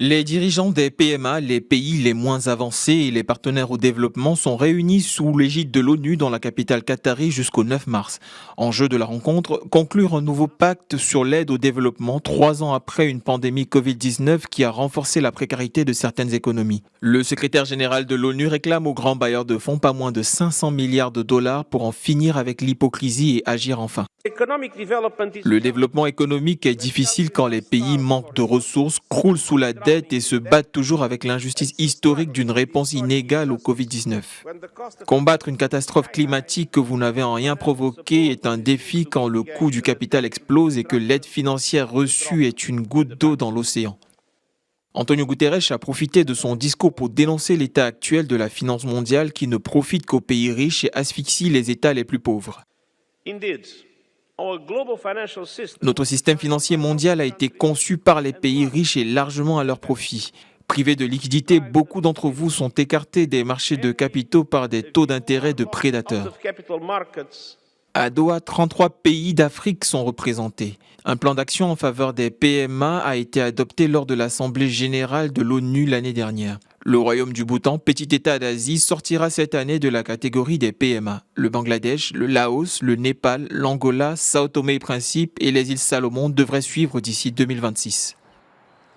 Les dirigeants des PMA, les pays les moins avancés et les partenaires au développement sont réunis sous l'égide de l'ONU dans la capitale qatari jusqu'au 9 mars. Enjeu de la rencontre, conclure un nouveau pacte sur l'aide au développement 3 ans après une pandémie Covid-19 qui a renforcé la précarité de certaines économies. Le secrétaire général de l'ONU réclame aux grands bailleurs de fonds pas moins de 500 milliards de dollars pour en finir avec l'hypocrisie et agir enfin. Le développement économique est difficile quand les pays manquent de ressources, croulent sous la dette et se battent toujours avec l'injustice historique d'une réponse inégale au Covid-19. Combattre une catastrophe climatique que vous n'avez en rien provoquée est un défi quand le coût du capital explose et que l'aide financière reçue est une goutte d'eau dans l'océan. Antonio Guterres a profité de son discours pour dénoncer l'état actuel de la finance mondiale qui ne profite qu'aux pays riches et asphyxie les États les plus pauvres. Notre système financier mondial a été conçu par les pays riches et largement à leur profit. Privés de liquidités, beaucoup d'entre vous sont écartés des marchés de capitaux par des taux d'intérêt de prédateurs. À Doha, 33 pays d'Afrique sont représentés. Un plan d'action en faveur des PMA a été adopté lors de l'Assemblée générale de l'ONU l'année dernière. Le Royaume du Bhoutan, petit État d'Asie, sortira cette année de la catégorie des PMA. Le Bangladesh, le Laos, le Népal, l'Angola, Sao Tomé et Principe et les îles Salomon devraient suivre d'ici 2026.